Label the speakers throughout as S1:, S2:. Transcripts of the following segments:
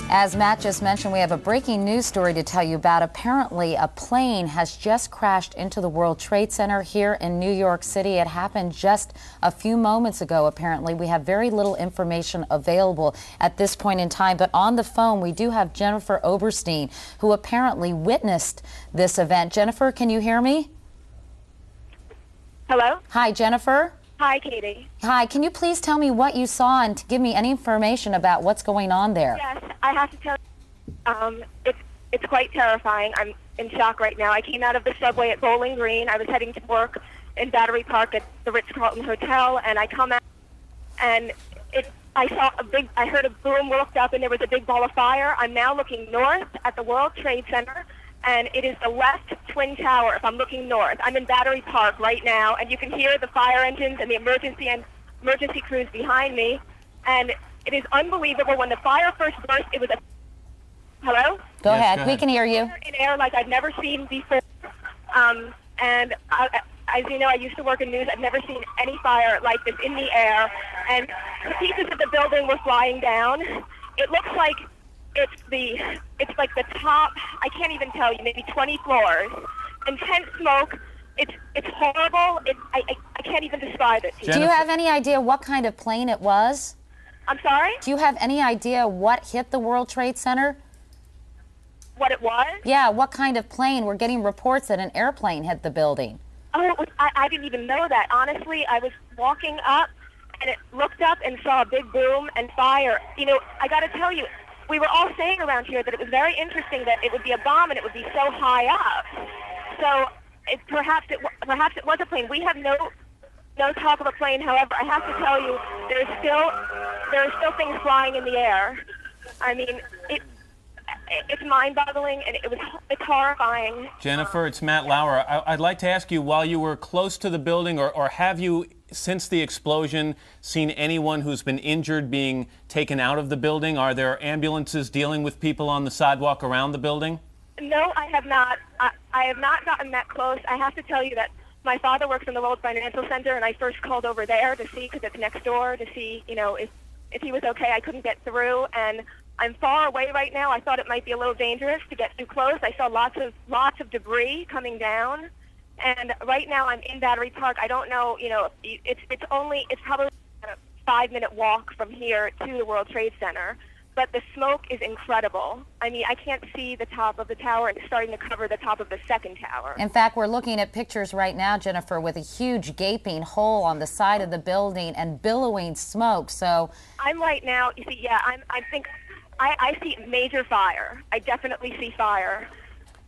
S1: As Matt just mentioned, we have a breaking news story to tell you about. Apparently, a plane has just crashed into the World Trade Center here in New York City. It happened just a few moments ago, apparently. We have very little information available at this point in time. But on the phone, we do have Jennifer Oberstein, who apparently witnessed this event. Jennifer, can you hear me?
S2: Hello?
S1: Hi, Jennifer.
S2: Hi, Katie.
S1: Hi, can you please tell me what you saw and to give me any information about what's going on there?
S2: Yes, I have to tell you, it's quite terrifying. I'm in shock right now. I came out of the subway at Bowling Green. I was heading to work in Battery Park at the Ritz-Carlton Hotel, and I come out, and I heard a boom, looked up, and there was a big ball of fire. I'm now looking north at the World Trade Center, and it is the left Twin Tower if I'm looking north. I'm in Battery Park right now, and you can hear the fire engines and the emergency crews behind me. And it is unbelievable. When the fire first burst, it was a... Hello?
S1: Go ahead. We can hear you.
S2: In air like I've never seen before. And as you know, I used to work in news. I've never seen any fire like this in the air. And the pieces of the building were flying down. It looks like it's like the top, I can't even tell you, maybe 20 floors. Intense smoke. It's horrible. I can't even describe it to you.
S1: Jennifer, do you have any idea what kind of plane it was?
S2: I'm sorry?
S1: Do you have any idea what hit the World Trade Center?
S2: What it was?
S1: Yeah, what kind of plane? We're getting reports that an airplane hit the building.
S2: Oh, I didn't even know that. Honestly, I was walking up and it looked up and saw a big boom and fire. You know, I got to tell you, we were all saying around here that it was very interesting that it would be a bomb and it would be so high up. So perhaps it was a plane. We have no talk of a plane. However, I have to tell you, there are still things flying in the air. I mean, it's mind-boggling, and it's horrifying.
S3: Jennifer, it's Matt Lauer. I'd like to ask you, while you were close to the building, or have you, since the explosion, seen anyone who's been injured being taken out of the building? Are there ambulances dealing with people on the sidewalk around the building?
S2: No, I have not. I have not gotten that close. I have to tell you that my father works in the World Financial Center, and I first called over there to see, because it's next door, to see, you know, if he was okay. I couldn't get through, and I'm far away right now. I thought it might be a little dangerous to get too close. I saw lots of debris coming down, and right now I'm in Battery Park. I don't know, you know, it's probably a 5-minute walk from here to the World Trade Center, but the smoke is incredible. I mean, I can't see the top of the tower, and it's starting to cover the top of the second tower.
S1: In fact, we're looking at pictures right now, Jennifer, with a huge gaping hole on the side of the building and billowing smoke. So
S2: I'm right now, you see, yeah, I see major fire. I definitely see fire.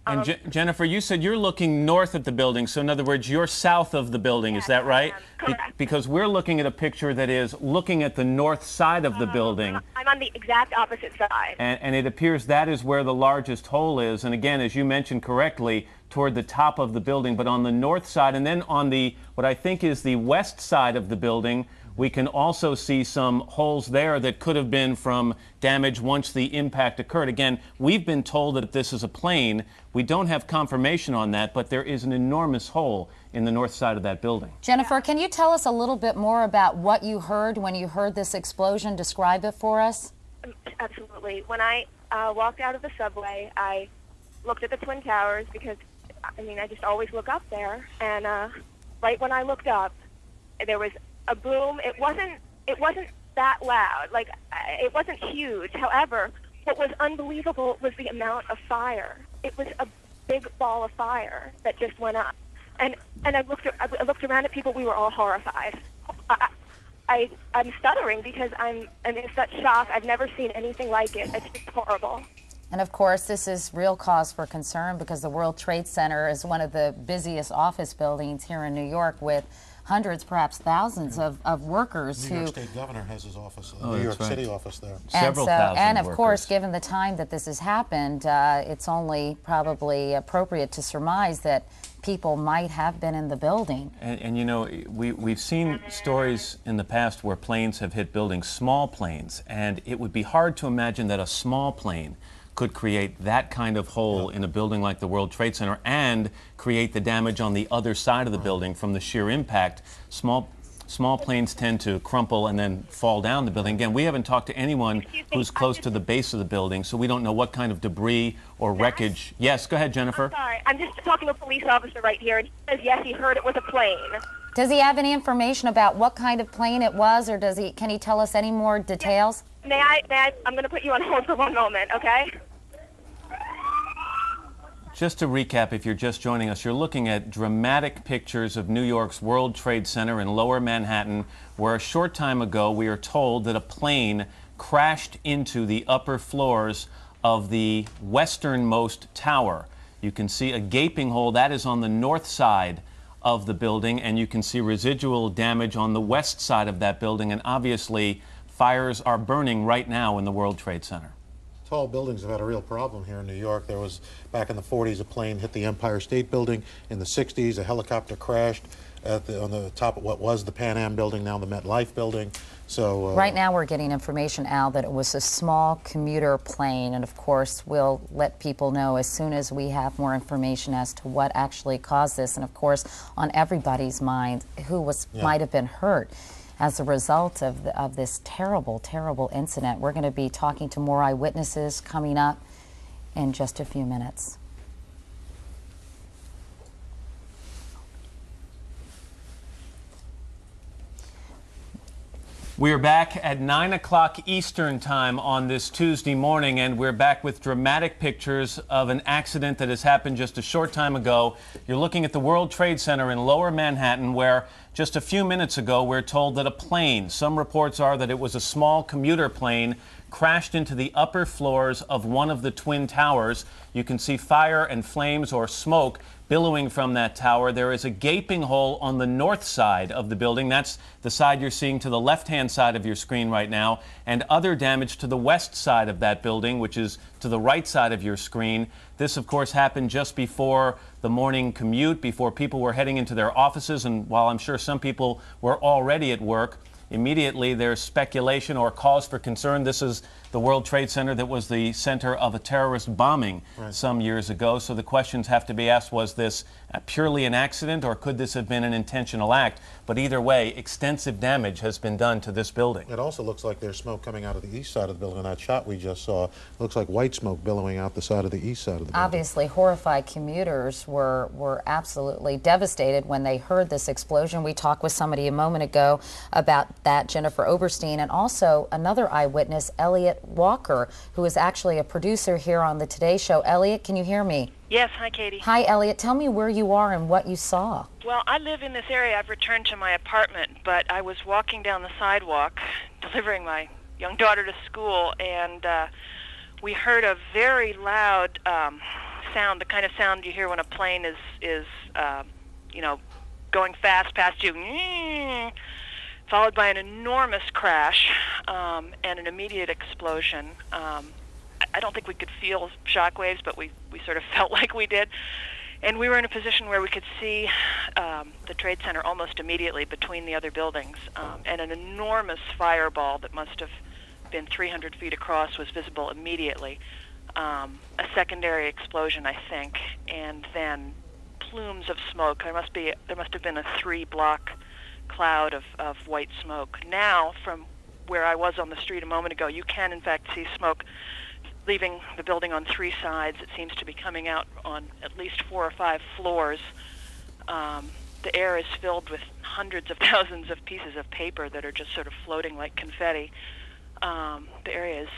S3: And Jennifer, you said you're looking north at the building, so in other words, you're south of the building,
S2: yes,
S3: is that right?
S2: Correct.
S3: Because we're looking at a picture that is looking at the north side of the building.
S2: I'm on the exact opposite side.
S3: And it appears that is where the largest hole is, and again, as you mentioned correctly, toward the top of the building, but on the north side, and then on the, what I think is the west side of the building, we can also see some holes there that could have been from damage once the impact occurred. Again, we've been told that this is a plane. We don't have confirmation on that, but there is an enormous hole in the north side of that building.
S1: Jennifer, can you tell us a little bit more about what you heard when you heard this explosion? Describe it for us.
S2: Absolutely. When I walked out of the subway, I looked at the Twin Towers because, I mean, I just always look up there. And right when I looked up, there was a boom. It wasn't that loud. Like, it wasn't huge. However, what was unbelievable was the amount of fire. It was a big ball of fire that just went up. And I looked around at people. We were all horrified. I'm stuttering because I'm in such shock. I've never seen anything like it. It's just horrible.
S1: And of course, this is real cause for concern because the World Trade Center is one of the busiest office buildings here in New York, with hundreds, perhaps thousands of workers
S4: who... New York State Governor has his office,
S3: New
S4: York City office there.
S3: Several thousand
S1: and of
S3: workers.
S1: course, given the time that this has happened, it's only probably appropriate to surmise that people might have been in the building.
S3: And you know, we've seen stories in the past where planes have hit buildings, small planes, and it would be hard to imagine that a small plane could create that kind of hole in a building like the World Trade Center and create the damage on the other side of the building from the sheer impact. Small small planes tend to crumple and then fall down the building. Again, we haven't talked to anyone who's close to the base of the building, so we don't know what kind of debris or wreckage. Yes, go ahead, Jennifer.
S2: I'm sorry, I'm just talking to a police officer right here, and he says yes, he heard it was a plane.
S1: Does he have any information about what kind of plane it was, or can he tell us any more details?
S2: May I, I'm going to put you on hold for one moment, okay?
S3: Just to recap, if you're just joining us, you're looking at dramatic pictures of New York's World Trade Center in Lower Manhattan, where a short time ago we are told that a plane crashed into the upper floors of the westernmost tower. You can see a gaping hole. That is on the north side of the building, and you can see residual damage on the west side of that building, and obviously fires are burning right now in the World Trade Center.
S4: Tall buildings have had a real problem here in New York. There was, back in the 40s, a plane hit the Empire State Building. In the 60s, a helicopter crashed on the top of what was the Pan Am building, now the MetLife building. So
S1: right now we're getting information, Al, that it was a small commuter plane, and of course we'll let people know as soon as we have more information as to what actually caused this, and of course on everybody's mind who might have been hurt as a result of this terrible, terrible incident. We're going to be talking to more eyewitnesses coming up in just a few minutes.
S3: We are back at 9 o'clock Eastern Time on this Tuesday morning, and we're back with dramatic pictures of an accident that has happened just a short time ago. You're looking at the World Trade Center in Lower Manhattan, where just a few minutes ago we're told that a plane, some reports are that it was a small commuter plane, crashed into the upper floors of one of the twin towers. You can see fire and flames or smoke billowing from that tower. There is a gaping hole on the north side of the building. That's the side you're seeing to the left-hand side of your screen right now, and other damage to the west side of that building, which is to the right side of your screen. This, of course, happened just before the morning commute, before people were heading into their offices, and while I'm sure some people were already at work, immediately there's speculation or cause for concern. This is the World Trade Center that was the center of a terrorist bombing some years ago. So the questions have to be asked, was this purely an accident, or could this have been an intentional act? But either way, extensive damage has been done to this building.
S4: it also looks like there's smoke coming out of the east side of the building. In that shot we just saw, it looks like white smoke billowing out the side of the east side of the building.
S1: Obviously, horrified commuters were absolutely devastated when they heard this explosion. We talked with somebody a moment ago about that, Jennifer Oberstein, and also another eyewitness, Elliot Walker, who is actually a producer here on the Today Show. Elliot, can you hear me?
S5: Yes, hi Katie.
S1: Hi, Elliot. Tell me where you are and what you saw.
S5: Well, I live in this area. I've returned to my apartment, but I was walking down the sidewalk delivering my young daughter to school, and we heard a very loud sound, the kind of sound you hear when a plane is you know, going fast past you, followed by an enormous crash and an immediate explosion. I don't think we could feel shock waves, but we sort of felt like we did. And we were in a position where we could see the Trade Center almost immediately between the other buildings. And an enormous fireball that must have been 300 feet across was visible immediately. A secondary explosion, I think, and then plumes of smoke. There must have been a 3-block cloud of white smoke. Now, from where I was on the street a moment ago, you can in fact see smoke leaving the building on 3 sides. It seems to be coming out on at least 4 or 5 floors. The air is filled with hundreds of thousands of pieces of paper that are just sort of floating like confetti. The area is